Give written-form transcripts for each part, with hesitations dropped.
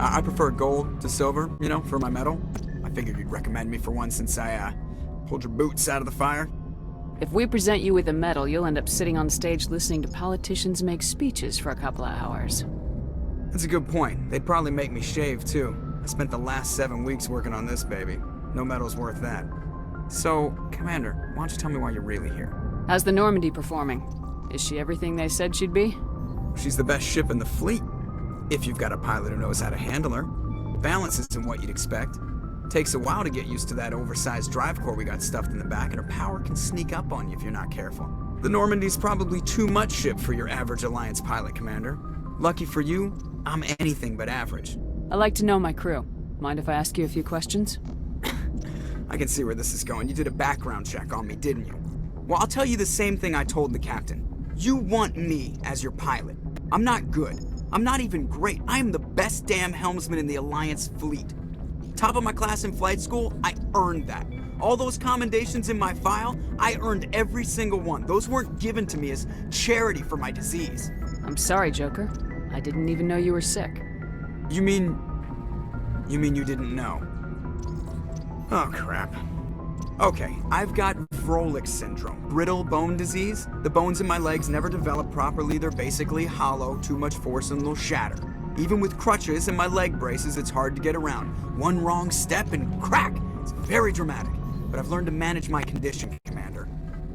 I prefer gold to silver, you know, for my medal. I figured you'd recommend me for one since I, pulled your boots out of the fire. If we present you with a medal, you'll end up sitting on stage listening to politicians make speeches for a couple of hours. That's a good point. They'd probably make me shave, too. I spent the last 7 weeks working on this baby. No medal's worth that. So, Commander, why don't you tell me why you're really here? How's the Normandy performing? Is she everything they said she'd be? She's the best ship in the fleet. If you've got a pilot who knows how to handle her. Balance isn't what you'd expect. Takes a while to get used to that oversized drive core we got stuffed in the back, and her power can sneak up on you if you're not careful. The Normandy's probably too much ship for your average Alliance pilot, Commander. Lucky for you, I'm anything but average. I like to know my crew. Mind if I ask you a few questions? I can see where this is going. You did a background check on me, didn't you? Well, I'll tell you the same thing I told the captain. You want me as your pilot. I'm not good. I'm not even great. I am the best damn helmsman in the Alliance fleet. Top of my class in flight school, I earned that. All those commendations in my file, I earned every single one. Those weren't given to me as charity for my disease. I'm sorry, Joker. I didn't even know you were sick. You mean you didn't know? Oh, crap. Okay, I've got Froelich syndrome, brittle bone disease. The bones in my legs never develop properly. They're basically hollow, too much force and they'll shatter. Even with crutches and my leg braces, it's hard to get around. One wrong step and crack! It's very dramatic. But I've learned to manage my condition, Commander.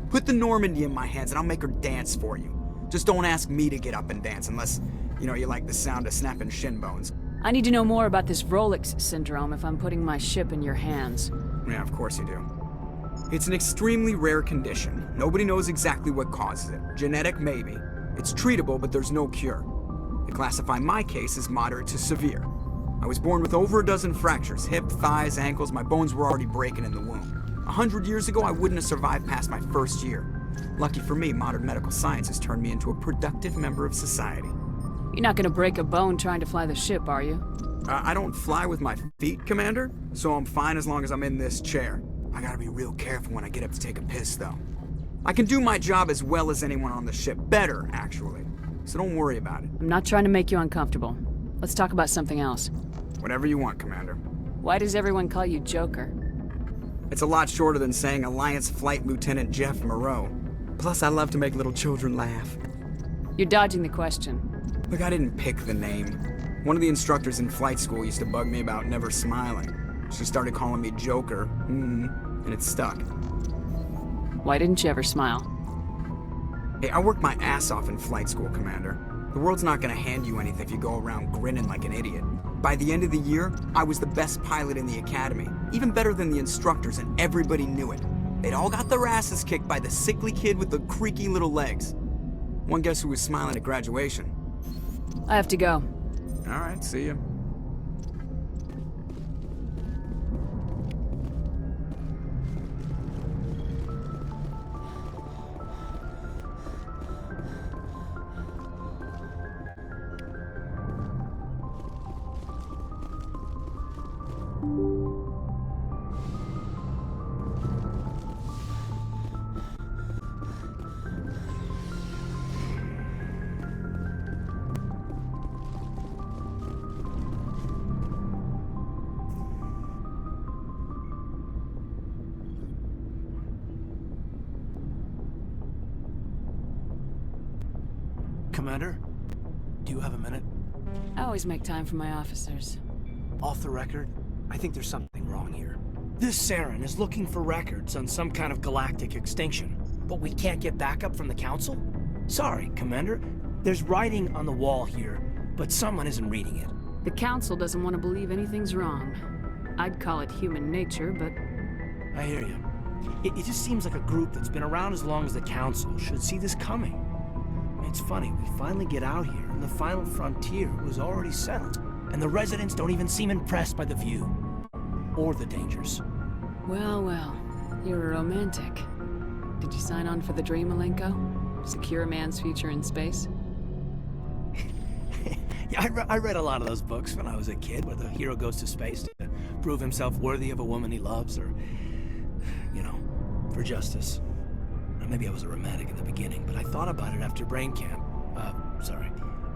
Put the Normandy in my hands and I'll make her dance for you. Just don't ask me to get up and dance unless, you like the sound of snapping shin bones. I need to know more about this Froelich syndrome if I'm putting my ship in your hands. Yeah, of course you do. It's an extremely rare condition. Nobody knows exactly what causes it. Genetic, maybe. It's treatable, but there's no cure. They classify my case as moderate to severe. I was born with over a dozen fractures, hip, thighs, ankles. My bones were already breaking in the womb. 100 years ago, I wouldn't have survived past my first year. Lucky for me, modern medical science has turned me into a productive member of society. You're not gonna break a bone trying to fly the ship, are you? I don't fly with my feet, Commander, so I'm fine as long as I'm in this chair. I gotta be real careful when I get up to take a piss, though. I can do my job as well as anyone on the ship. Better, actually. So don't worry about it. I'm not trying to make you uncomfortable. Let's talk about something else. Whatever you want, Commander. Why does everyone call you Joker? It's a lot shorter than saying Alliance Flight Lieutenant Jeff Moreau. Plus, I love to make little children laugh. You're dodging the question. Look, I didn't pick the name. One of the instructors in flight school used to bug me about never smiling. She started calling me Joker, and it stuck. Why didn't you ever smile? Hey, I worked my ass off in flight school, Commander. The world's not gonna hand you anything if you go around grinning like an idiot. By the end of the year, I was the best pilot in the academy, even better than the instructors, and everybody knew it. They'd all got their asses kicked by the sickly kid with the creaky little legs. One guess who was smiling at graduation? I have to go. All right, see ya. Commander, do you have a minute? I always make time for my officers. Off the record, I think there's something wrong here. This Saren is looking for records on some kind of galactic extinction, but we can't get backup from the Council? Sorry, Commander. There's writing on the wall here, but someone isn't reading it. The Council doesn't want to believe anything's wrong. I'd call it human nature, but... I hear you. It just seems like a group that's been around as long as the Council should see this coming. It's funny, we finally get out here, and the final frontier was already settled. And the residents don't even seem impressed by the view. Or the dangers. Well, well. You're a romantic. Did you sign on for the dream, Malenko? Secure a man's future in space? Yeah, I read a lot of those books when I was a kid, where the hero goes to space to prove himself worthy of a woman he loves, or, for justice. Or maybe I was a romantic in the beginning, but I thought about it after brain camp.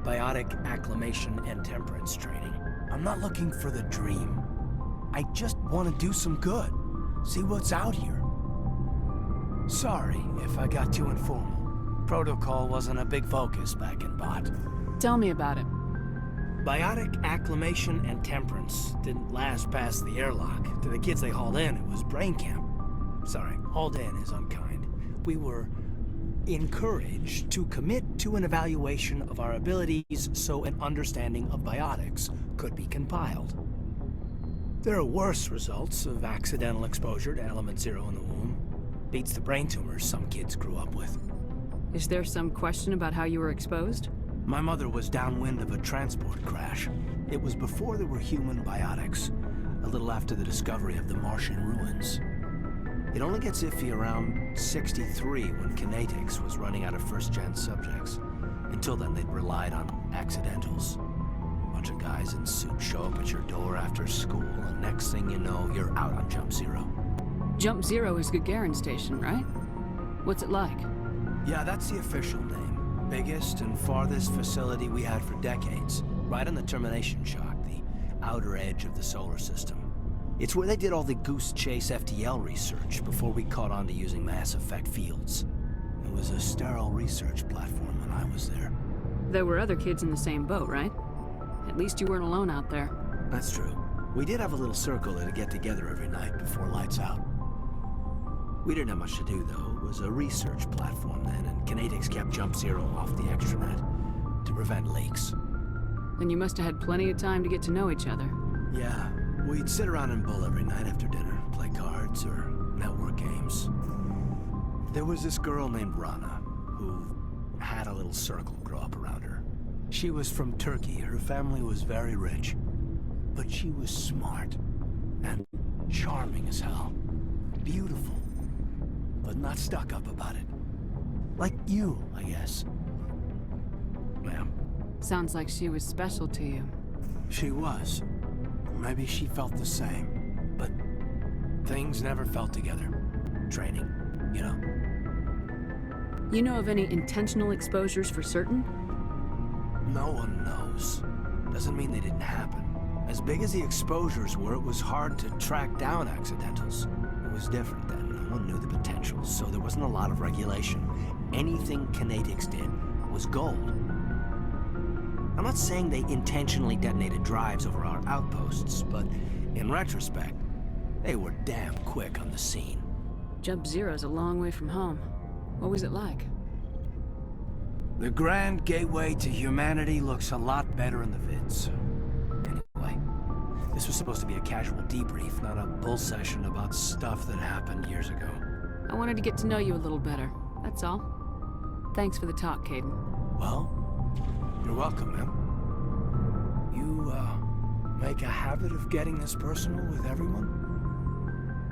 Biotic acclimation and temperance training. I'm not looking for the dream. I just want to do some good. See what's out here. Sorry if I got too informal. Protocol wasn't a big focus back in Bot. Tell me about it. Biotic acclimation and temperance didn't last past the airlock. To the kids they hauled in, it was brain camp. Sorry, hauled in is unkind. We were encouraged to commit to an evaluation of our abilities so an understanding of biotics could be compiled. There are worse results of accidental exposure to element 0 in the womb. Beats the brain tumors some kids grew up with. Is there some question about how you were exposed? My mother was downwind of a transport crash. It was before there were human biotics, a little after the discovery of the Martian ruins. It only gets iffy around 63 when kinetics was running out of first-gen subjects. Until then, they'd relied on accidentals. A bunch of guys in suits show up at your door after school, and next thing you know, you're out on Jump Zero. Jump Zero is Gagarin Station, right? What's it like? Yeah, that's the official name. Biggest and farthest facility we had for decades. Right on the termination shock, the outer edge of the solar system. It's where they did all the Goose Chase FTL research before we caught on to using mass effect fields. It was a sterile research platform when I was there. There were other kids in the same boat, right? At least you weren't alone out there. That's true. We did have a little circle to get together every night before lights out. We didn't have much to do, though. It was a research platform then, and kinetics kept Jump Zero off the extranet to prevent leaks. Then you must have had plenty of time to get to know each other. Yeah, we'd sit around and bull every night after dinner, play cards or network games. There was this girl named Rana, who had a little circle grow up around her. She was from Turkey. Her family was very rich. But she was smart and charming as hell. Beautiful, but not stuck up about it. Like you, I guess. Ma'am. Sounds like she was special to you. She was. Maybe she felt the same. But things never felt together. Training, you know. You know of any intentional exposures for certain? No one knows. Doesn't mean they didn't happen. As big as the exposures were, it was hard to track down accidentals. It was different then. No one knew the potential, so there wasn't a lot of regulation. Anything kinetics did was gold. I'm not saying they intentionally detonated drives over our outposts, but in retrospect, they were damn quick on the scene. Jump Zero's a long way from home. What was it like? The grand gateway to humanity looks a lot better in the vids. Anyway, this was supposed to be a casual debrief, not a bull session about stuff that happened years ago. I wanted to get to know you a little better, that's all. Thanks for the talk, Caden. Well, you're welcome, ma'am. You, make a habit of getting this personal with everyone?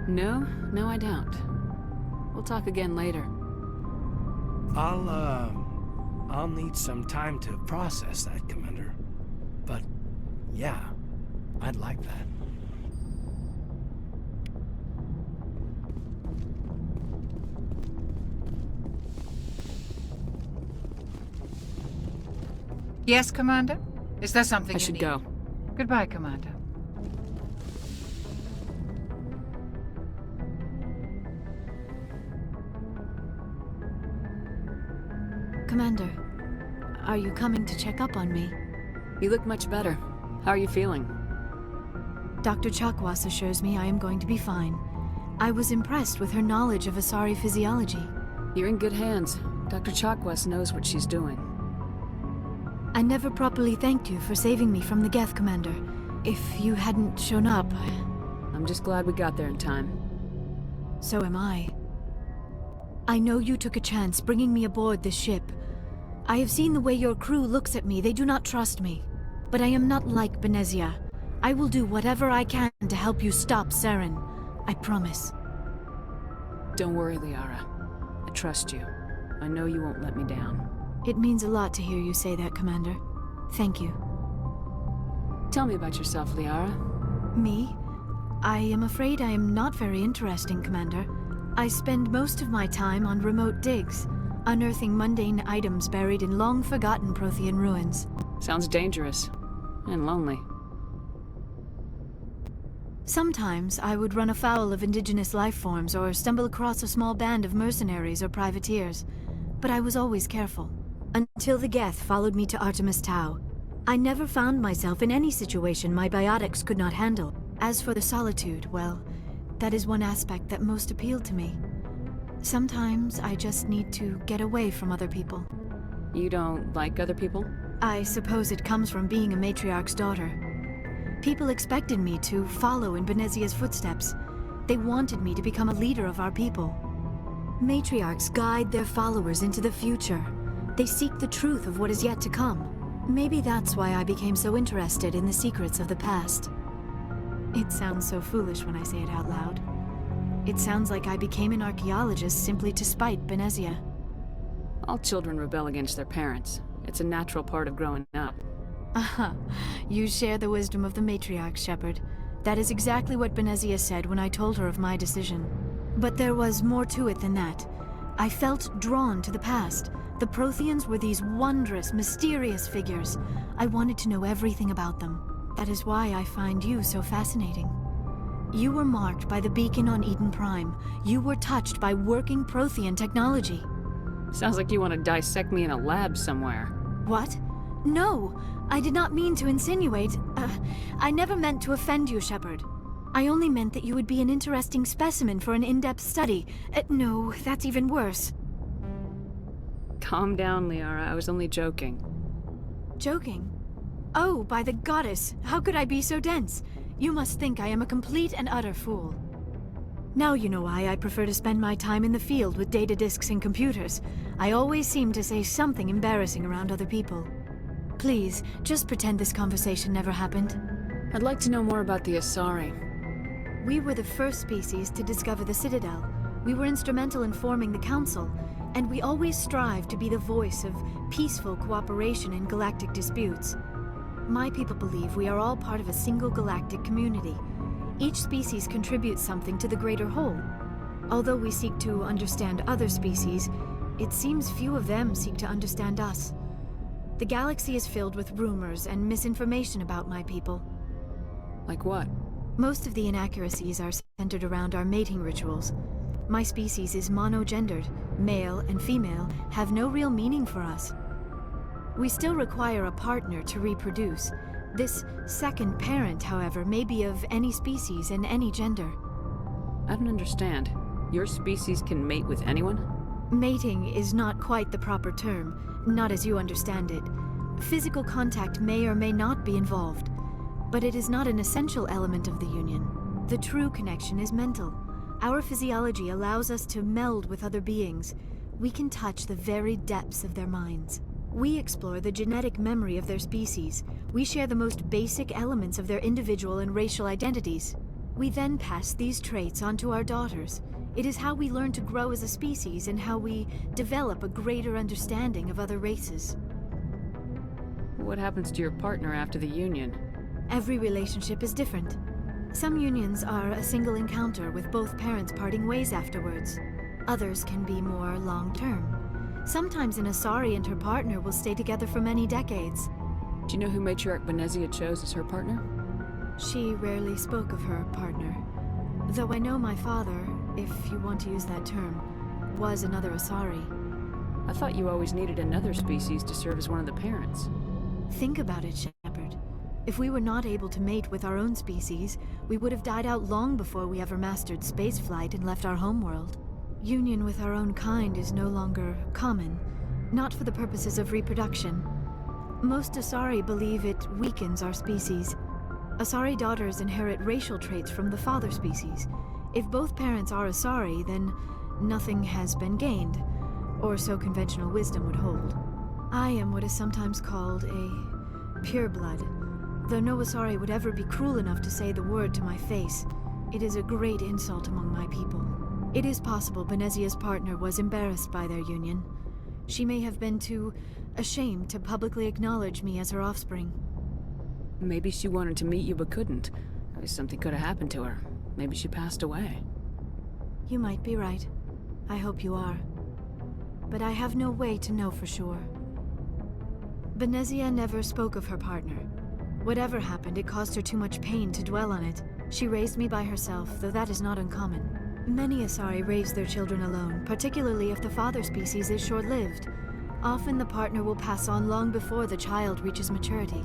No, I don't. We'll talk again later. I'll need some time to process that, Commander. But, yeah, I'd like that. Yes, Commander? Is there something I you should need? go. Goodbye, Commander. Commander, are you coming to check up on me? You look much better. How are you feeling? Dr. Chakwas assures me I am going to be fine. I was impressed with her knowledge of Asari physiology. You're in good hands. Dr. Chakwas knows what she's doing. I never properly thanked you for saving me from the Geth, Commander. If you hadn't shown up... I'm just glad we got there in time. So am I. I know you took a chance bringing me aboard this ship. I have seen the way your crew looks at me. They do not trust me. But I am not like Benezia. I will do whatever I can to help you stop Saren. I promise. Don't worry, Liara. I trust you. I know you won't let me down. It means a lot to hear you say that, Commander. Thank you. Tell me about yourself, Liara. Me? I am afraid I am not very interesting, Commander. I spend most of my time on remote digs, unearthing mundane items buried in long-forgotten Prothean ruins. Sounds dangerous. And lonely. Sometimes I would run afoul of indigenous life forms or stumble across a small band of mercenaries or privateers, but I was always careful. Until the Geth followed me to Artemis Tau, I never found myself in any situation my biotics could not handle. As for the solitude, well, that is one aspect that most appealed to me. Sometimes I just need to get away from other people. You don't like other people? I suppose it comes from being a matriarch's daughter. People expected me to follow in Benezia's footsteps. They wanted me to become a leader of our people. Matriarchs guide their followers into the future. They seek the truth of what is yet to come. Maybe that's why I became so interested in the secrets of the past. It sounds so foolish when I say it out loud. It sounds like I became an archaeologist simply to spite Benezia. All children rebel against their parents. It's a natural part of growing up. Aha, you share the wisdom of the matriarch, Shepard. That is exactly what Benezia said when I told her of my decision. But there was more to it than that. I felt drawn to the past. The Protheans were these wondrous, mysterious figures. I wanted to know everything about them. That is why I find you so fascinating. You were marked by the beacon on Eden Prime. You were touched by working Prothean technology. Sounds like you want to dissect me in a lab somewhere. What? No, I did not mean to insinuate. I never meant to offend you, Shepard. I only meant that you would be an interesting specimen for an in-depth study. No, that's even worse. Calm down, Liara. I was only joking. Joking? Oh, by the goddess, how could I be so dense? You must think I am a complete and utter fool. Now you know why I prefer to spend my time in the field with data disks and computers. I always seem to say something embarrassing around other people. Please, just pretend this conversation never happened. I'd like to know more about the Asari. We were the first species to discover the Citadel. We were instrumental in forming the Council, and we always strive to be the voice of peaceful cooperation in galactic disputes. My people believe we are all part of a single galactic community. Each species contributes something to the greater whole. Although we seek to understand other species, it seems few of them seek to understand us. The galaxy is filled with rumors and misinformation about my people. Like what? Most of the inaccuracies are centered around our mating rituals. My species is monogendered. Male and female have no real meaning for us. We still require a partner to reproduce. This second parent, however, may be of any species and any gender. I don't understand. Your species can mate with anyone? Mating is not quite the proper term, not as you understand it. Physical contact may or may not be involved, but it is not an essential element of the union. The true connection is mental. Our physiology allows us to meld with other beings. We can touch the very depths of their minds. We explore the genetic memory of their species. We share the most basic elements of their individual and racial identities. We then pass these traits on to our daughters. It is how we learn to grow as a species and how we develop a greater understanding of other races. What happens to your partner after the union? Every relationship is different. Some unions are a single encounter with both parents parting ways afterwards. Others can be more long-term. Sometimes an Asari and her partner will stay together for many decades. Do you know who Matriarch Benezia chose as her partner? She rarely spoke of her partner. Though I know my father, if you want to use that term, was another Asari. I thought you always needed another species to serve as one of the parents. Think about it, Shepard. If we were not able to mate with our own species, we would have died out long before we ever mastered spaceflight and left our homeworld. Union with our own kind is no longer common, not for the purposes of reproduction. Most Asari believe it weakens our species. Asari daughters inherit racial traits from the father species. If both parents are Asari, then nothing has been gained, or so conventional wisdom would hold. I am what is sometimes called a pureblood, though no Asari would ever be cruel enough to say the word to my face. It is a great insult among my people. It is possible Benezia's partner was embarrassed by their union. She may have been too ashamed to publicly acknowledge me as her offspring. Maybe she wanted to meet you but couldn't. Something could have happened to her. Maybe she passed away. You might be right. I hope you are. But I have no way to know for sure. Benezia never spoke of her partner. Whatever happened, it caused her too much pain to dwell on it. She raised me by herself, though that is not uncommon. Many Asari raise their children alone, particularly if the father species is short-lived. Often the partner will pass on long before the child reaches maturity.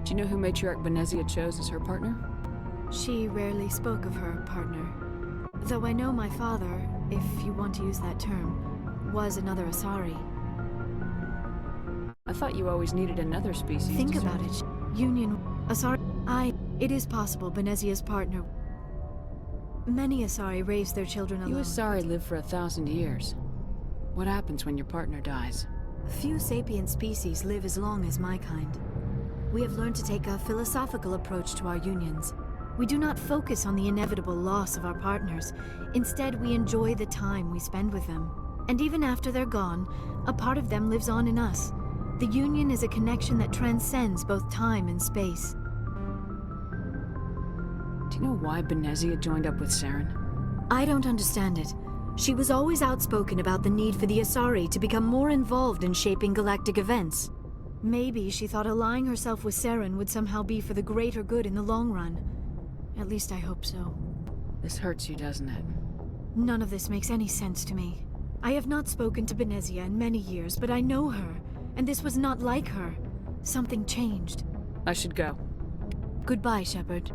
Do you know who Matriarch Benezia chose as her partner? She rarely spoke of her partner. Though I know my father, if you want to use that term, was another Asari. I thought you always needed another species. Think to about it. Union... Asari... It is possible Benezia's partner... Many Asari raise their children alone. You Asari live for 1,000 years. What happens when your partner dies? Few sapient species live as long as my kind. We have learned to take a philosophical approach to our unions. We do not focus on the inevitable loss of our partners. Instead, we enjoy the time we spend with them. And even after they're gone, a part of them lives on in us. The union is a connection that transcends both time and space. Do you know why Benezia joined up with Saren? I don't understand it. She was always outspoken about the need for the Asari to become more involved in shaping galactic events. Maybe she thought allying herself with Saren would somehow be for the greater good in the long run. At least I hope so. This hurts you, doesn't it? None of this makes any sense to me. I have not spoken to Benezia in many years, but I know her, and this was not like her. Something changed. I should go. Goodbye, Shepard.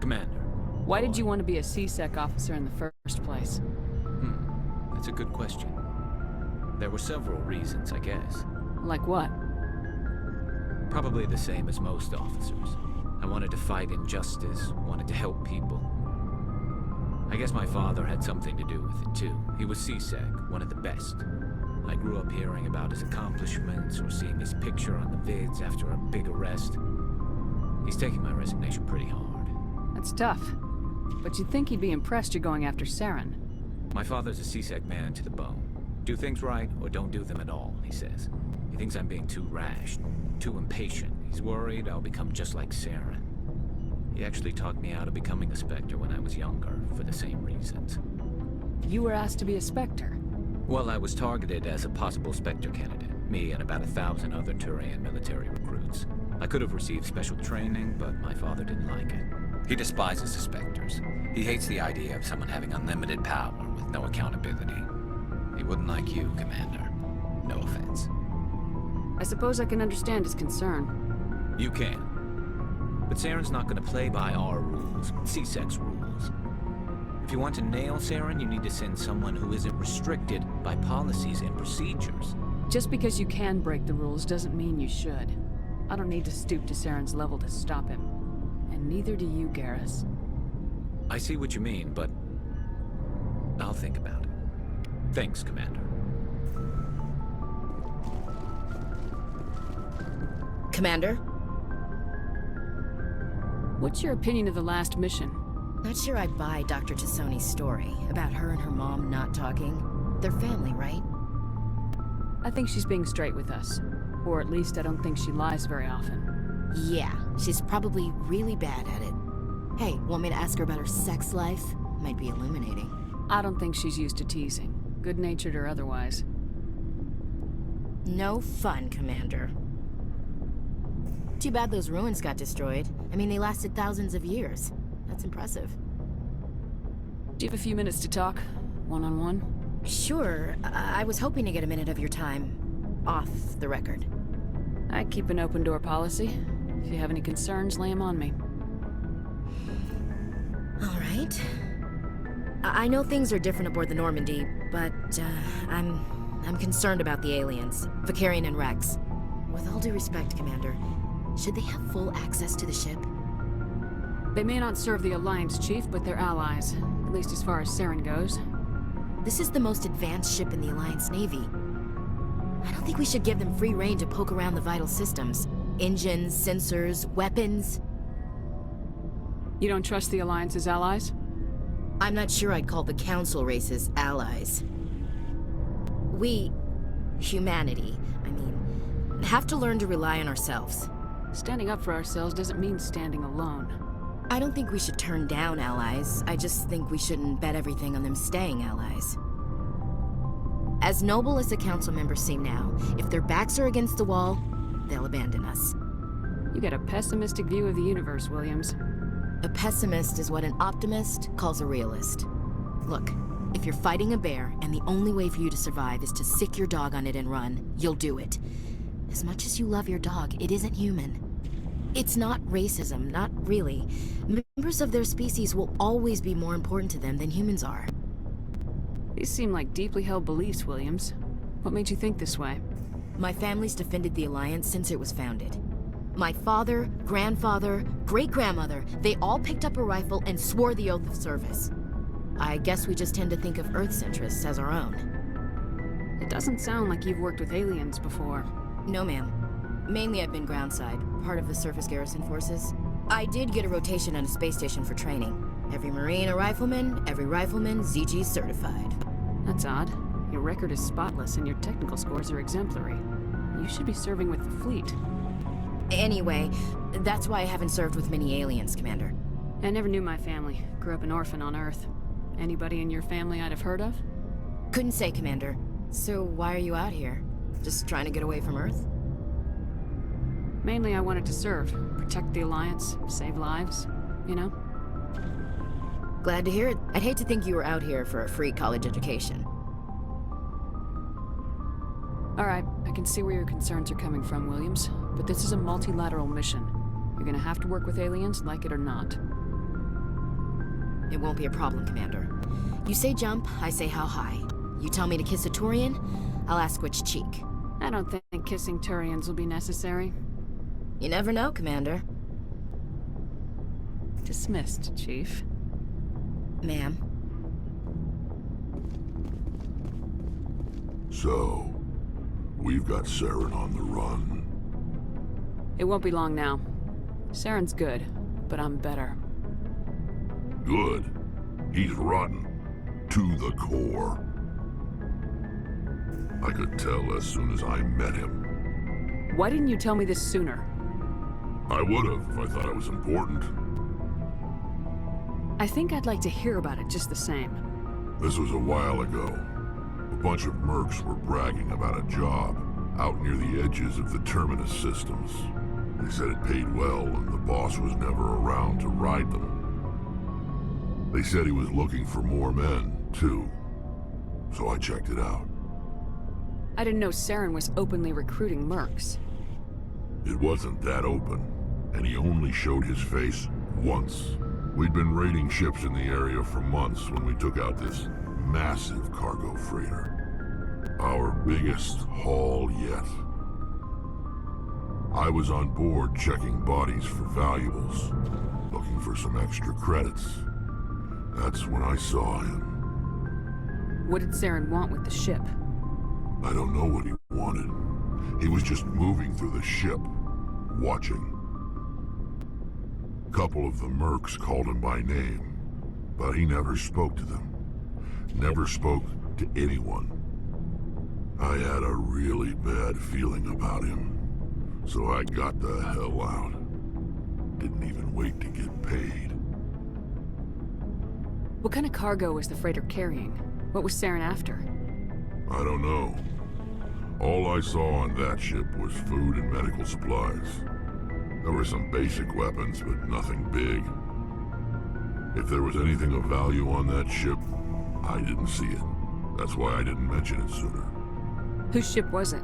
Commander. Why did you want to be a C-Sec officer in the first place? That's a good question. There were several reasons, I guess. Like what? Probably the same as most officers. I wanted to fight injustice, wanted to help people. I guess my father had something to do with it too. He was C-Sec, one of the best. I grew up hearing about his accomplishments or seeing his picture on the vids after a big arrest. He's taking my resignation pretty hard. That's tough. But you'd think he'd be impressed you're going after Saren. My father's a C-Sec man to the bone. Do things right or don't do them at all, he says. He thinks I'm being too rash, too impatient. He's worried I'll become just like Saren. He actually talked me out of becoming a Spectre when I was younger, for the same reasons. You were asked to be a Spectre. Well, I was targeted as a possible Spectre candidate. Me and about 1,000 other Turian military recruits. I could have received special training, but my father didn't like it. He despises the Spectres. He hates the idea of someone having unlimited power with no accountability. He wouldn't like you, Commander. No offense. I suppose I can understand his concern. You can. But Saren's not going to play by our rules, C-Sec's rules. If you want to nail Saren, you need to send someone who isn't restricted by policies and procedures. Just because you can break the rules doesn't mean you should. I don't need to stoop to Saren's level to stop him. And neither do you, Garrus. I see what you mean, but I'll think about it. Thanks, Commander. Commander? What's your opinion of the last mission? Not sure I buy Dr. Tassoni's story about her and her mom not talking. They're family, right? I think she's being straight with us. Or at least I don't think she lies very often. Yeah, she's probably really bad at it. Hey, want me to ask her about her sex life? Might be illuminating. I don't think she's used to teasing, good-natured or otherwise. No fun, Commander. Too bad those ruins got destroyed. I mean, they lasted thousands of years. That's impressive. Do you have a few minutes to talk? One-on-one? Sure. I was hoping to get a minute of your time. Off the record. I keep an open-door policy. If you have any concerns, lay them on me. All right. I know things are different aboard the Normandy, but I'm concerned about the aliens, Vicarian and Rex. With all due respect, Commander, should they have full access to the ship? They may not serve the Alliance, Chief, but they're allies. At least as far as Saren goes. This is the most advanced ship in the Alliance Navy. I don't think we should give them free rein to poke around the vital systems. Engines, sensors, weapons. You don't trust the Alliance's allies? I'm not sure I'd call the Council races allies. We, humanity, I mean, have to learn to rely on ourselves. Standing up for ourselves doesn't mean standing alone. I don't think we should turn down allies. I just think we shouldn't bet everything on them staying allies. As noble as the Council members seem now, if their backs are against the wall, they'll abandon us. You get a pessimistic view of the universe, Williams. A pessimist is what an optimist calls a realist. Look, if you're fighting a bear and the only way for you to survive is to sick your dog on it and run, you'll do it. As much as you love your dog, it isn't human. It's not racism, not really. Members of their species will always be more important to them than humans are. These seem like deeply held beliefs, Williams. What made you think this way? My family's defended the Alliance since it was founded. My father, grandfather, great-grandmother, they all picked up a rifle and swore the oath of service. I guess we just tend to think of Earth's interests as our own. It doesn't sound like you've worked with aliens before. No, ma'am. Mainly I've been groundside, part of the surface garrison forces. I did get a rotation on a space station for training. Every Marine a rifleman, every rifleman ZG certified. That's odd. Your record is spotless and your technical scores are exemplary. You should be serving with the fleet. Anyway, that's why I haven't served with many aliens, Commander. I never knew my family. Grew up an orphan on Earth. Anybody in your family I'd have heard of? Couldn't say, Commander. So why are you out here? Just trying to get away from Earth? Mainly I wanted to serve. Protect the Alliance, save lives, you know? Glad to hear it. I'd hate to think you were out here for a free college education. Alright, I can see where your concerns are coming from, Williams. But this is a multilateral mission. You're gonna have to work with aliens, like it or not. It won't be a problem, Commander. You say jump, I say how high. You tell me to kiss a Turian, I'll ask which cheek. I don't think kissing Turians will be necessary. You never know, Commander. Dismissed, Chief. Ma'am. So, we've got Saren on the run. It won't be long now. Saren's good, but I'm better. Good. He's rotten. To the core. I could tell as soon as I met him. Why didn't you tell me this sooner? I would've if I thought it was important. I think I'd like to hear about it just the same. This was a while ago. A bunch of mercs were bragging about a job out near the edges of the Terminus systems. They said it paid well and the boss was never around to ride them. They said he was looking for more men, too. So I checked it out. I didn't know Saren was openly recruiting mercs. It wasn't that open, and he only showed his face once. We'd been raiding ships in the area for months when we took out this massive cargo freighter. Our biggest haul yet. I was on board checking bodies for valuables, looking for some extra credits. That's when I saw him. What did Saren want with the ship? I don't know what he wanted. He was just moving through the ship, watching. A couple of the mercs called him by name, but he never spoke to them. Never spoke to anyone. I had a really bad feeling about him, so I got the hell out. Didn't even wait to get paid. What kind of cargo was the freighter carrying? What was Saren after? I don't know. All I saw on that ship was food and medical supplies. There were some basic weapons, but nothing big. If there was anything of value on that ship, I didn't see it. That's why I didn't mention it sooner. Whose ship was it?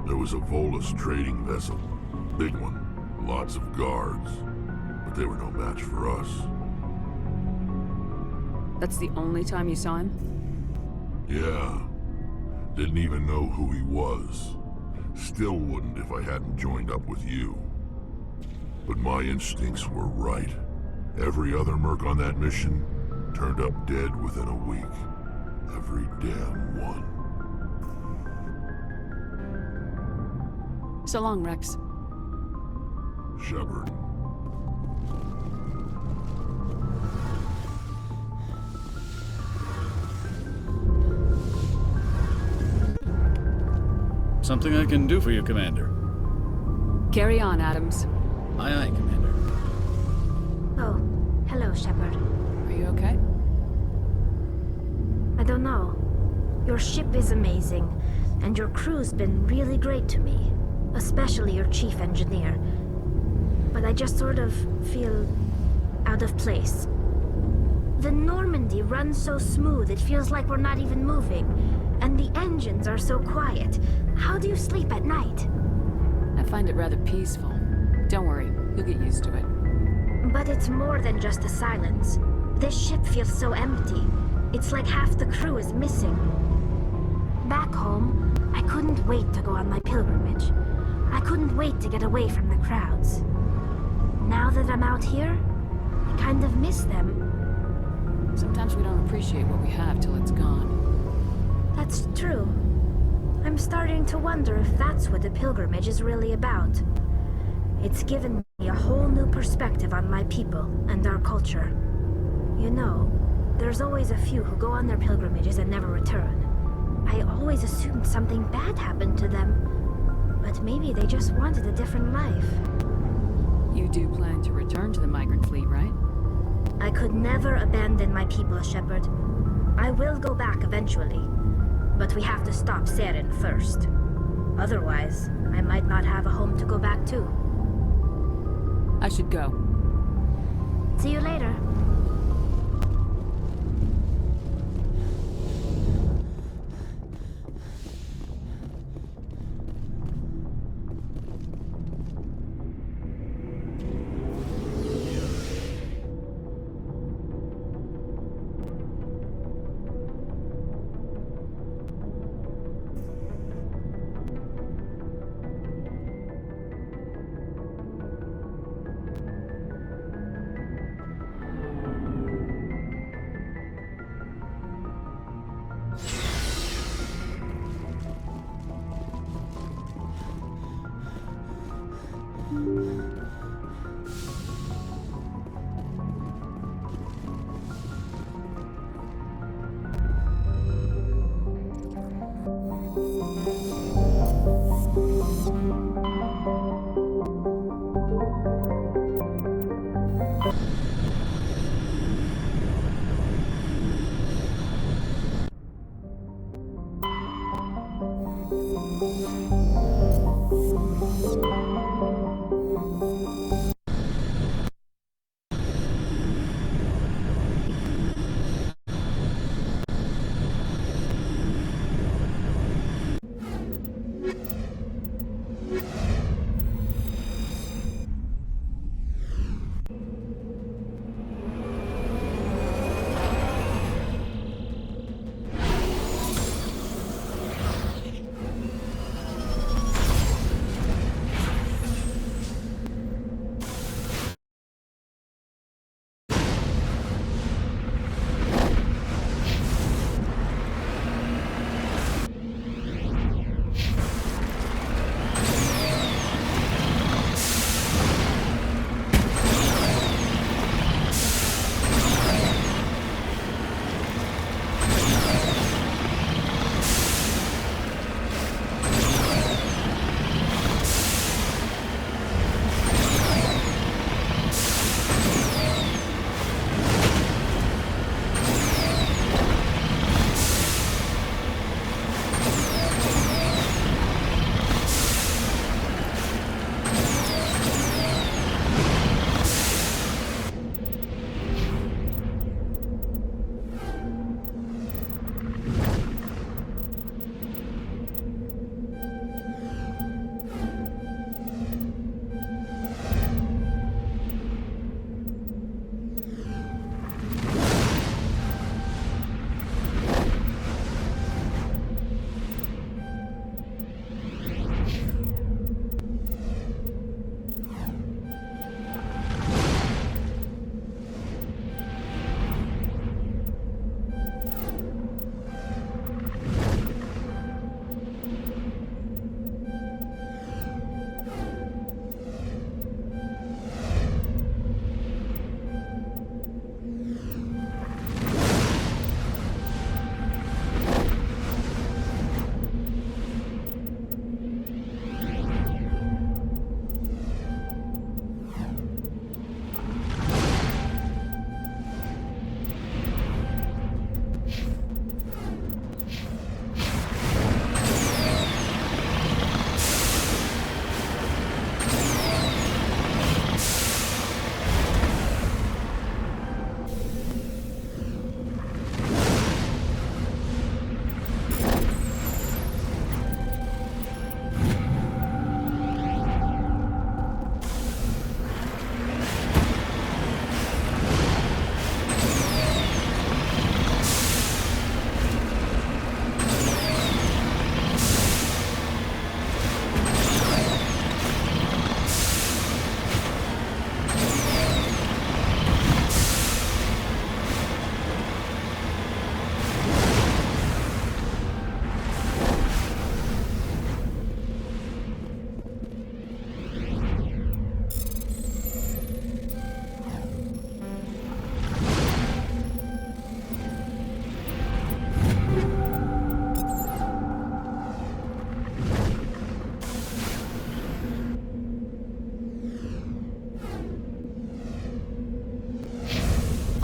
There was a Volus trading vessel. Big one. Lots of guards. But they were no match for us. That's the only time you saw him? Yeah. Didn't even know who he was. Still wouldn't if I hadn't joined up with you. But my instincts were right. Every other merc on that mission turned up dead within a week. Every damn one. So long, Rex. Shepard. Something I can do for you, Commander. Carry on, Adams. Aye, aye, Commander. Oh, hello, Shepard. Are you okay? I don't know. Your ship is amazing, and your crew's been really great to me. Especially your chief engineer. But I just sort of feel out of place. The Normandy runs so smooth it feels like we're not even moving. And the engines are so quiet. How do you sleep at night? I find it rather peaceful. Don't worry, you'll get used to it. But it's more than just the silence. This ship feels so empty. It's like half the crew is missing. Back home, I couldn't wait to go on my pilgrimage. I couldn't wait to get away from the crowds. Now that I'm out here, I kind of miss them. Sometimes we don't appreciate what we have till it's gone. That's true. I'm starting to wonder if that's what the pilgrimage is really about. It's given me a whole new perspective on my people and our culture. You know, there's always a few who go on their pilgrimages and never return. I always assumed something bad happened to them, but maybe they just wanted a different life. You do plan to return to the migrant fleet, right? I could never abandon my people, Shepard. I will go back eventually, but we have to stop Saren first. Otherwise, I might not have a home to go back to. I should go. See you later.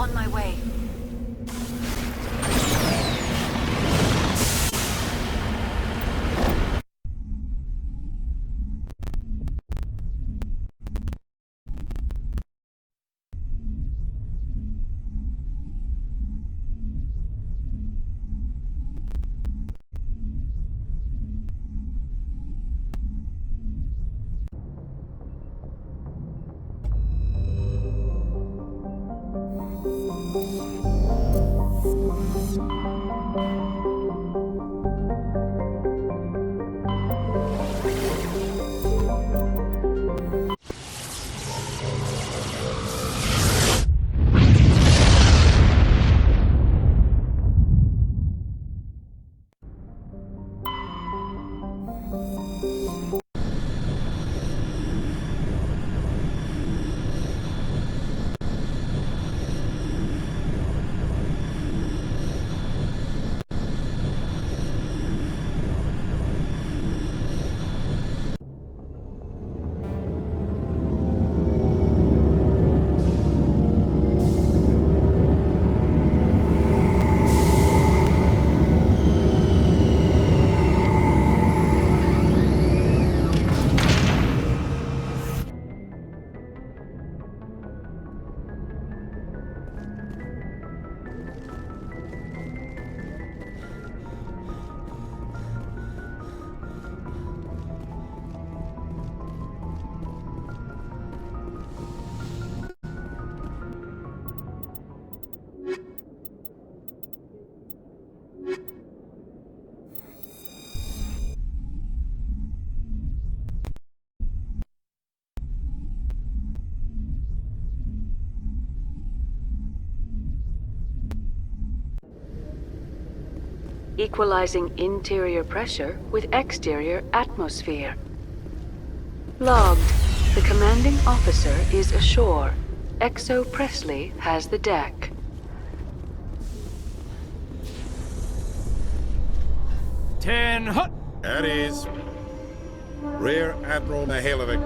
On my way. Equalizing interior pressure with exterior atmosphere. Logged. The commanding officer is ashore. Exo Presley has the deck. Hut! At ease. Rear Admiral Mihailovic,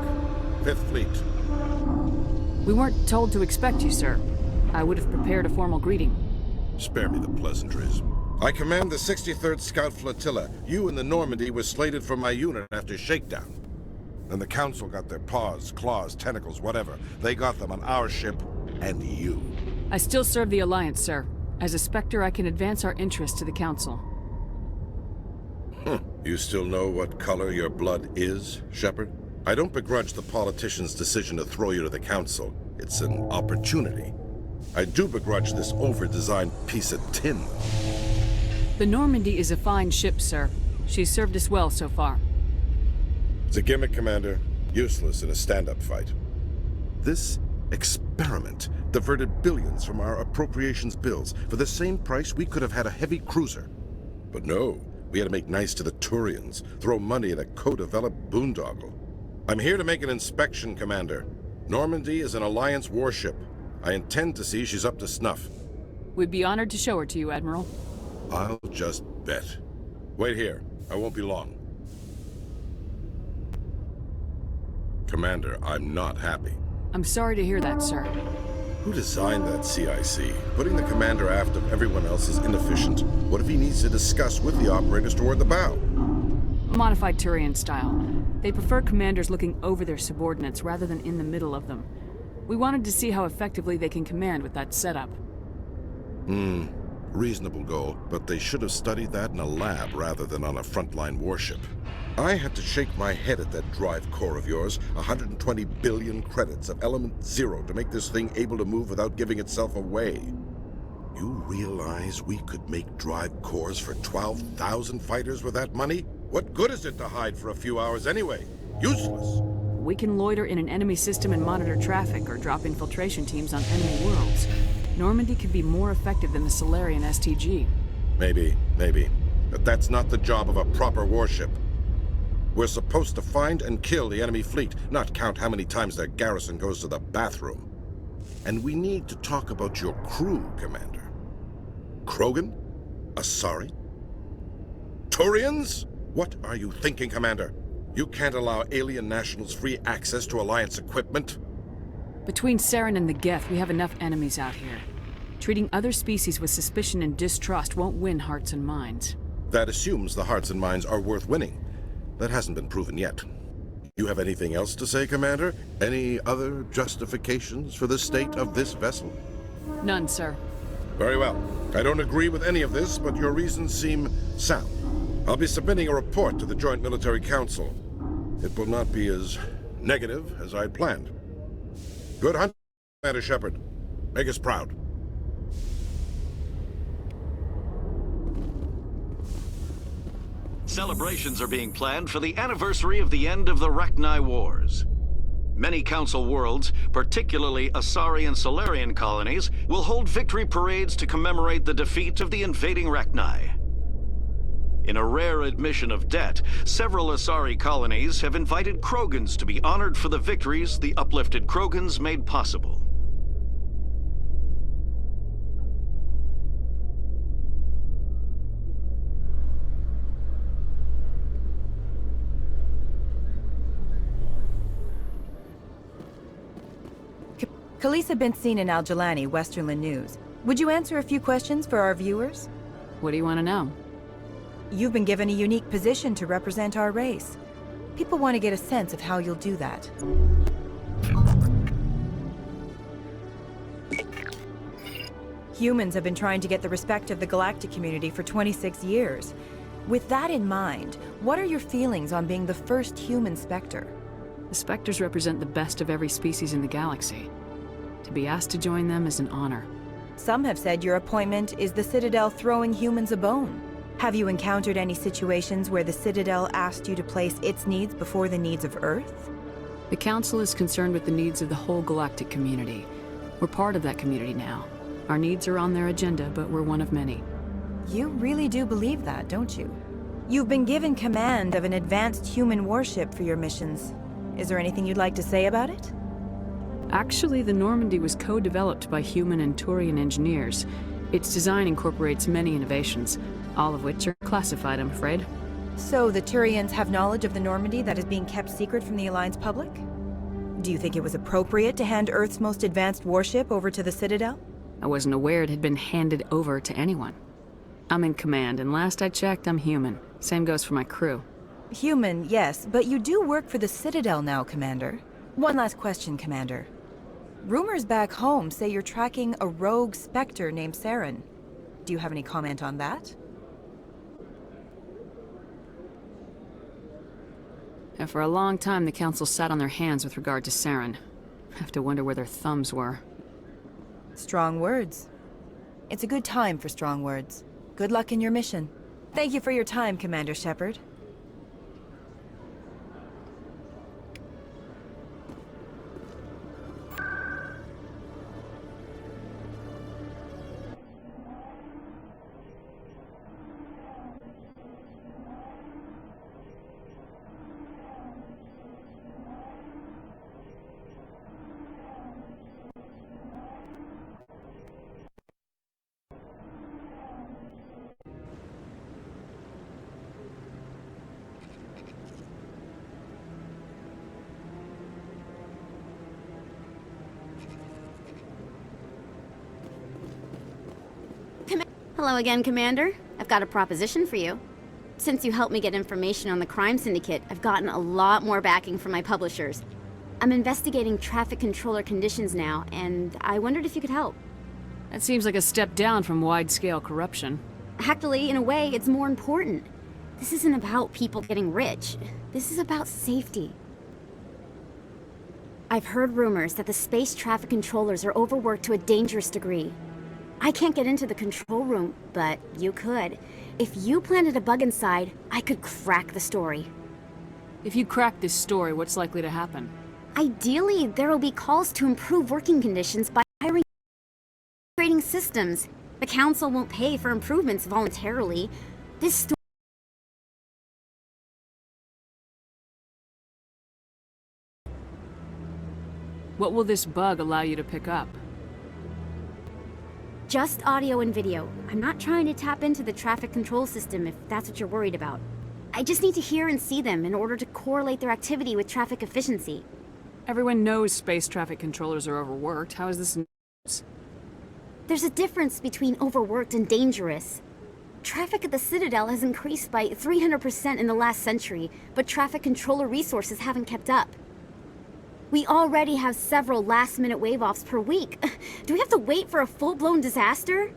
5th Fleet. We weren't told to expect you, sir. I would have prepared a formal greeting. Spare me the pleasantries. I command the 63rd Scout Flotilla. You and the Normandy were slated for my unit after shakedown. Then the Council got their paws, claws, tentacles, whatever. They got them on our ship and you. I still serve the Alliance, sir. As a Spectre, I can advance our interests to the Council. You still know what color your blood is, Shepard? I don't begrudge the politician's decision to throw you to the Council. It's an opportunity. I do begrudge this over-designed piece of tin. The Normandy is a fine ship, sir. She's served us well so far. It's a gimmick, Commander. Useless in a stand-up fight. This experiment diverted billions from our appropriations bills. For the same price, we could have had a heavy cruiser. But no, we had to make nice to the Turians, throw money at a co-developed boondoggle. I'm here to make an inspection, Commander. Normandy is an Alliance warship. I intend to see she's up to snuff. We'd be honored to show her to you, Admiral. I'll just bet. Wait here. I won't be long. Commander, I'm not happy. I'm sorry to hear that, sir. Who designed that CIC? Putting the commander aft of everyone else is inefficient. What if he needs to discuss with the operators toward the bow? Modified Turian style. They prefer commanders looking over their subordinates rather than in the middle of them. We wanted to see how effectively they can command with that setup. Reasonable goal, but they should have studied that in a lab rather than on a frontline warship. I had to shake my head at that drive core of yours. 120 billion credits of element 0 to make this thing able to move without giving itself away. You realize we could make drive cores for 12,000 fighters with that money? What good is it to hide for a few hours anyway? Useless. We can loiter in an enemy system and monitor traffic or drop infiltration teams on enemy worlds. Normandy could be more effective than the Solarian STG. Maybe. But that's not the job of a proper warship. We're supposed to find and kill the enemy fleet, not count how many times their garrison goes to the bathroom. And we need to talk about your crew, Commander. Krogan? Asari? Turians? What are you thinking, Commander? You can't allow alien nationals free access to Alliance equipment? Between Saren and the Geth, we have enough enemies out here. Treating other species with suspicion and distrust won't win hearts and minds. That assumes the hearts and minds are worth winning. That hasn't been proven yet. You have anything else to say, Commander? Any other justifications for the state of this vessel? None, sir. Very well. I don't agree with any of this, but your reasons seem sound. I'll be submitting a report to the Joint Military Council. It will not be as negative as I'd planned. Good hunt, Commander Shepard. Make us proud. Celebrations are being planned for the anniversary of the end of the Rachni Wars. Many Council worlds, particularly Asari and Solarian colonies, will hold victory parades to commemorate the defeat of the invading Rachni. In a rare admission of debt, several Asari colonies have invited Krogans to be honored for the victories the uplifted Krogans made possible. Khaleesa been seen in Al-Jalani, Westerland News. Would you answer a few questions for our viewers? What do you want to know? You've been given a unique position to represent our race. People want to get a sense of how you'll do that. Humans have been trying to get the respect of the galactic community for 26 years. With that in mind, what are your feelings on being the first human Spectre? The Spectres represent the best of every species in the galaxy. To be asked to join them is an honor. Some have said your appointment is the Citadel throwing humans a bone. Have you encountered any situations where the Citadel asked you to place its needs before the needs of Earth? The Council is concerned with the needs of the whole galactic community. We're part of that community now. Our needs are on their agenda, but we're one of many. You really do believe that, don't you? You've been given command of an advanced human warship for your missions. Is there anything you'd like to say about it? Actually, the Normandy was co-developed by human and Turian engineers. Its design incorporates many innovations, all of which are classified, I'm afraid. So the Turians have knowledge of the Normandy that is being kept secret from the Alliance public? Do you think it was appropriate to hand Earth's most advanced warship over to the Citadel? I wasn't aware it had been handed over to anyone. I'm in command, and last I checked, I'm human. Same goes for my crew. Human, yes, but you do work for the Citadel now, Commander. One last question, Commander. Rumors back home say you're tracking a rogue Spectre named Saren. Do you have any comment on that? And for a long time, the Council sat on their hands with regard to Saren. I have to wonder where their thumbs were. Strong words. It's a good time for strong words. Good luck in your mission. Thank you for your time, Commander Shepard. Hello again, Commander. I've got a proposition for you. Since you helped me get information on the crime syndicate, I've gotten a lot more backing from my publishers. I'm investigating traffic controller conditions now, and I wondered if you could help. That seems like a step down from wide-scale corruption. Actually, in a way, it's more important. This isn't about people getting rich. This is about safety. I've heard rumors that the space traffic controllers are overworked to a dangerous degree. I can't get into the control room, but you could. If you planted a bug inside, I could crack the story. If you crack this story, what's likely to happen? Ideally, there will be calls to improve working conditions by hiring upgrading systems. The Council won't pay for improvements voluntarily. This story What will this bug allow you to pick up? just audio and video. I'm not trying to tap into the traffic control system if that's what you're worried about. I just need to hear and see them in order to correlate their activity with traffic efficiency. Everyone knows space traffic controllers are overworked. How is this news? There's a difference between overworked and dangerous. Traffic at the Citadel has increased by 300% in the last century, but traffic controller resources haven't kept up. We already have several last-minute wave-offs per week. Do we have to wait for a full-blown disaster?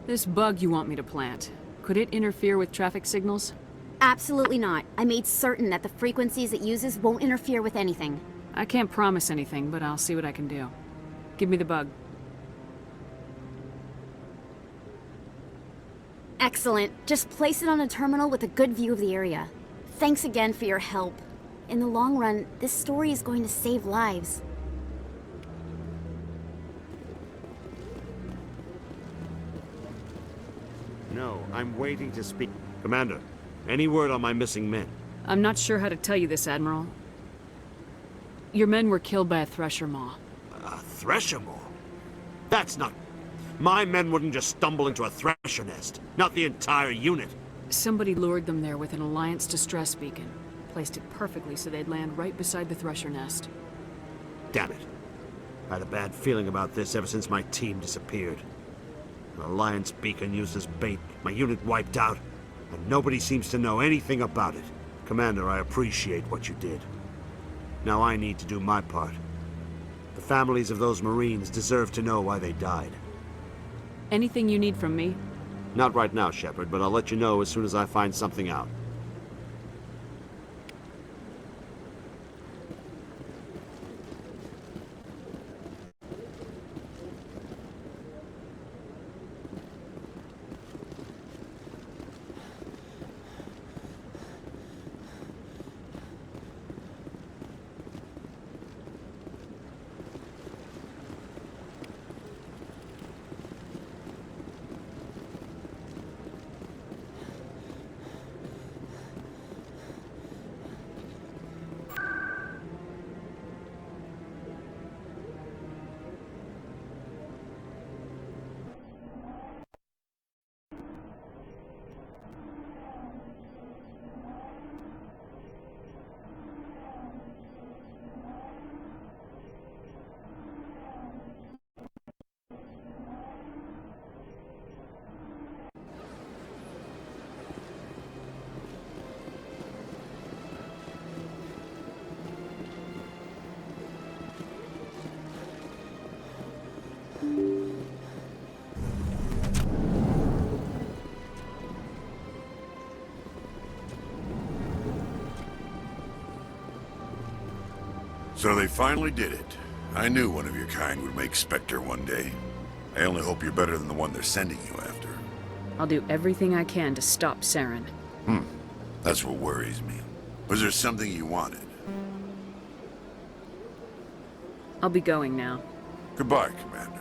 This bug you want me to plant, could it interfere with traffic signals? Absolutely not. I made certain that the frequencies it uses won't interfere with anything. I can't promise anything, but I'll see what I can do. Give me the bug. Excellent. Just place it on a terminal with a good view of the area. Thanks again for your help. In the long run, this story is going to save lives. No, I'm waiting to speak. Commander, any word on my missing men? I'm not sure how to tell you this, Admiral. Your men were killed by a thresher maw. A thresher maw? That's not... My men wouldn't just stumble into a thresher nest. Not the entire unit. Somebody lured them there with an Alliance distress beacon. Placed it perfectly so they'd land right beside the thresher nest. Damn it. I had a bad feeling about this ever since my team disappeared. An Alliance beacon used as bait, my unit wiped out, and nobody seems to know anything about it. Commander, I appreciate what you did. Now I need to do my part. The families of those Marines deserve to know why they died. Anything you need from me? Not right now, Shepard, but I'll let you know as soon as I find something out. So they finally did it. I knew one of your kind would make Spectre one day. I only hope you're better than the one they're sending you after. I'll do everything I can to stop Saren. That's what worries me. Was there something you wanted? I'll be going now. Goodbye, Commander.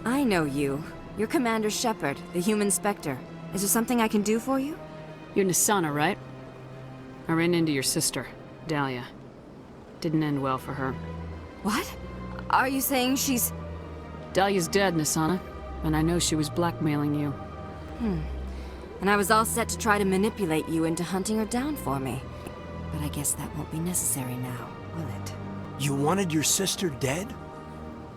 I know you. You're Commander Shepard, the human Spectre. Is there something I can do for you? You're Nisana, right? I ran into your sister, Dahlia. Didn't end well for her. What? Are you saying she's... Dahlia's dead, Nisana. And I know she was blackmailing you. And I was all set to try to manipulate you into hunting her down for me. But I guess that won't be necessary now, will it? You wanted your sister dead?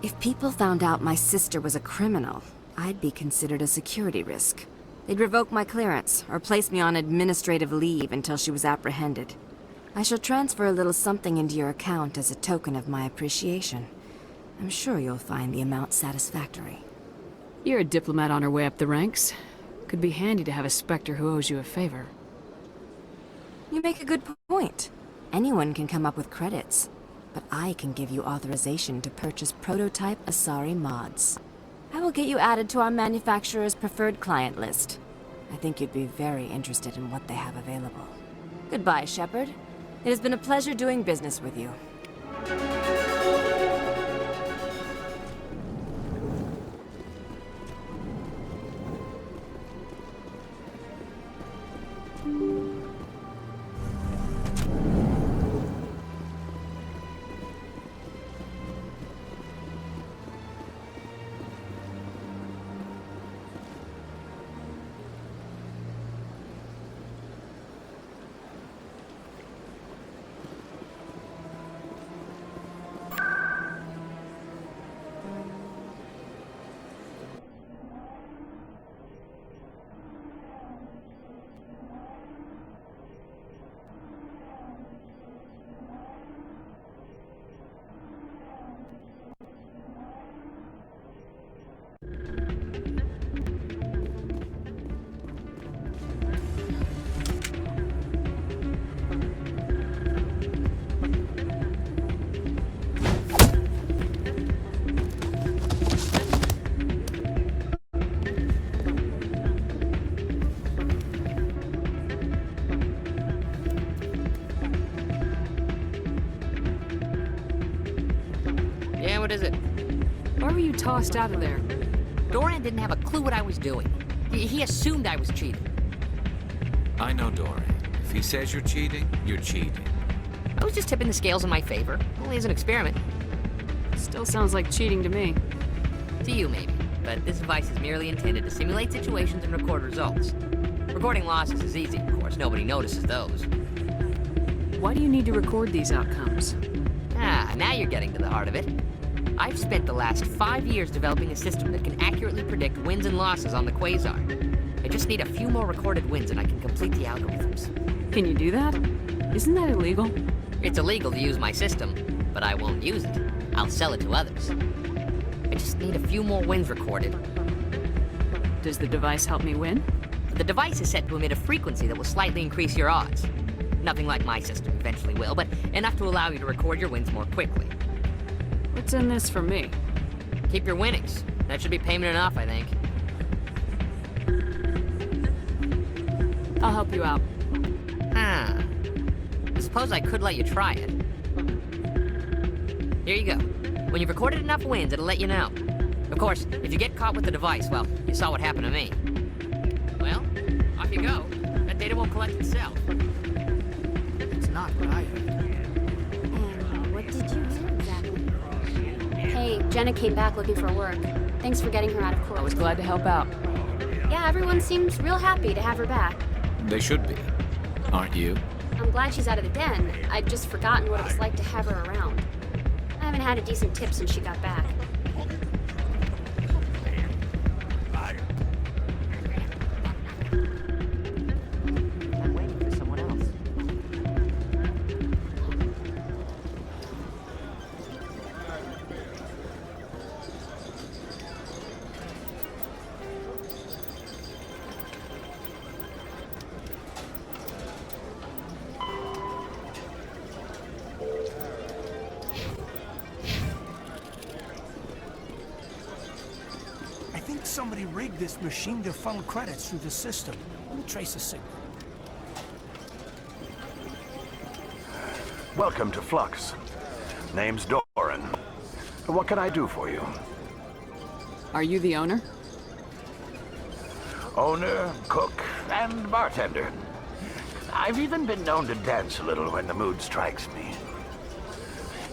If people found out my sister was a criminal, I'd be considered a security risk. They'd revoke my clearance, or place me on administrative leave until she was apprehended. I shall transfer a little something into your account as a token of my appreciation. I'm sure you'll find the amount satisfactory. You're a diplomat on her way up the ranks. Could be handy to have a Spectre who owes you a favor. You make a good point. Anyone can come up with credits, but I can give you authorization to purchase prototype Asari mods. I will get you added to our manufacturer's preferred client list. I think you'd be very interested in what they have available. Goodbye, Shepard. It has been a pleasure doing business with you. What is it? Why were you tossed out of there? Doran didn't have a clue what I was doing. He assumed I was cheating. I know Doran. If he says you're cheating, you're cheating. I was just tipping the scales in my favor. Only as an experiment. Still sounds like cheating to me. To you, maybe. But this device is merely intended to simulate situations and record results. Recording losses is easy, of course. Nobody notices those. Why do you need to record these outcomes? Ah, now you're getting to the heart of it. I've spent the last 5 years developing a system that can accurately predict wins and losses on the Quasar. I just need a few more recorded wins and I can complete the algorithms. Can you do that? Isn't that illegal? It's illegal to use my system, but I won't use it. I'll sell it to others. I just need a few more wins recorded. Does the device help me win? The device is set to emit a frequency that will slightly increase your odds. Nothing like my system eventually will, but enough to allow you to record your wins more quickly. What's in this for me? Keep your winnings. That should be payment enough, I think. I'll help you out. Ah. I suppose I could let you try it. Here you go. When you've recorded enough wins, it'll let you know. Of course, if you get caught with the device, well, you saw what happened to me. Well, off you go. That data won't collect itself. It's not what I heard. And what did you hear exactly? Hey, Jenna came back looking for work. Thanks for getting her out of court. I was glad to help out. Yeah, everyone seems real happy to have her back. They should be. Aren't you? I'm glad she's out of the den. I'd just forgotten what it was like to have her around. I haven't had a decent tip since she got back. I'm waiting for someone else. I think somebody rigged this machine to funnel credits through the system. Let me trace a signal. Welcome to Flux. Name's Doran. What can I do for you? Are you the owner? Owner, cook, and bartender. I've even been known to dance a little when the mood strikes me.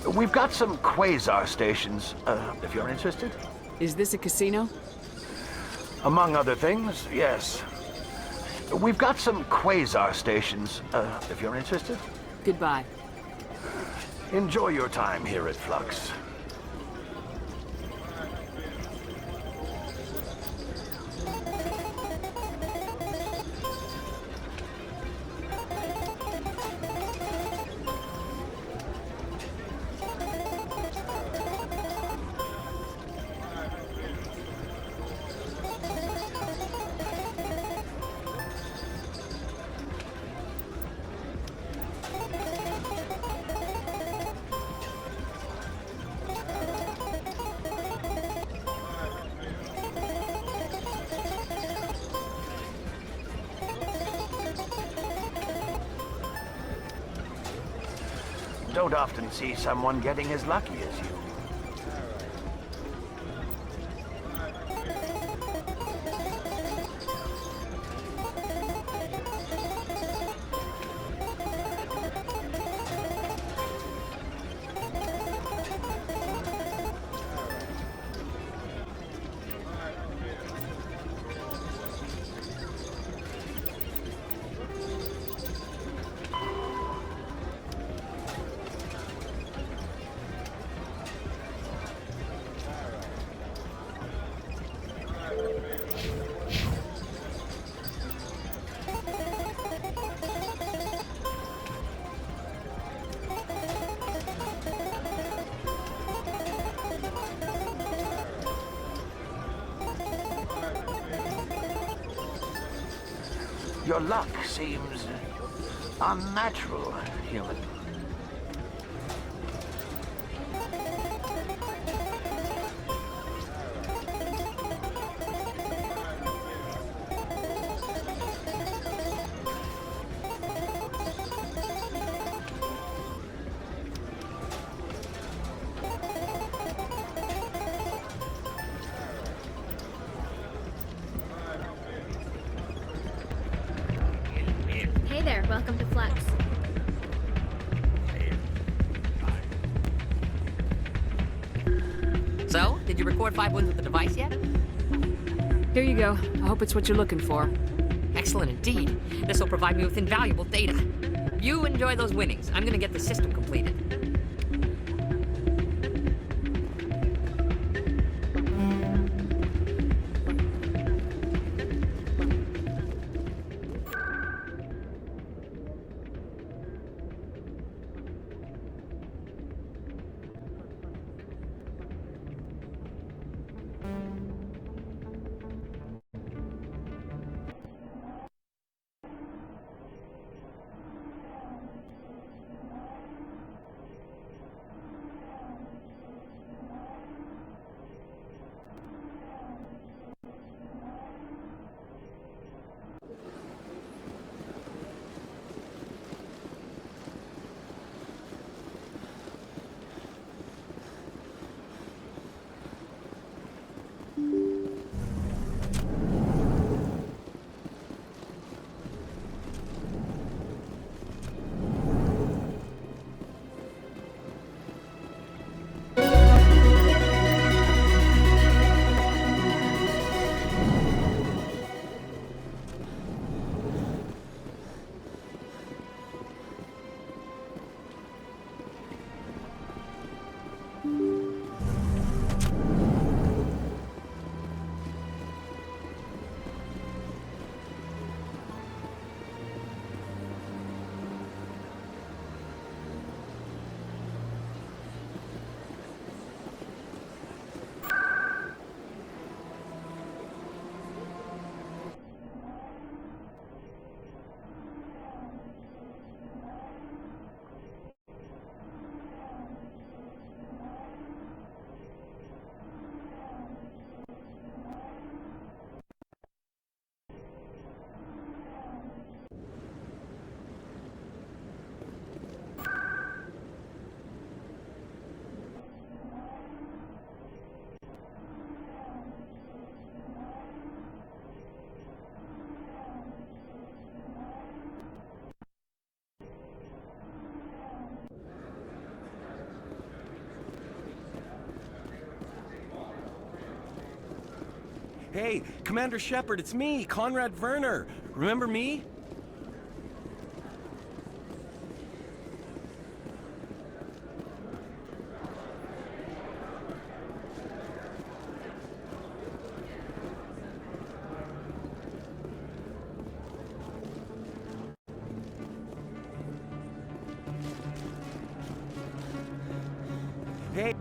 We've got some quasar stations, if you're interested. Is this a casino? Among other things, yes. We've got some quasar stations, if you're interested. Goodbye. Enjoy your time here at Flux. Don't often see someone getting as lucky as you. Your luck seems unnatural, human. there, welcome to Flex. So, did you record 5 wins with the device yet? Here you go. I hope it's what you're looking for. Excellent indeed. This will provide me with invaluable data. You enjoy those winnings. I'm gonna get the system completed. Hey, Commander Shepard, it's me, Conrad Werner. Remember me? Hey.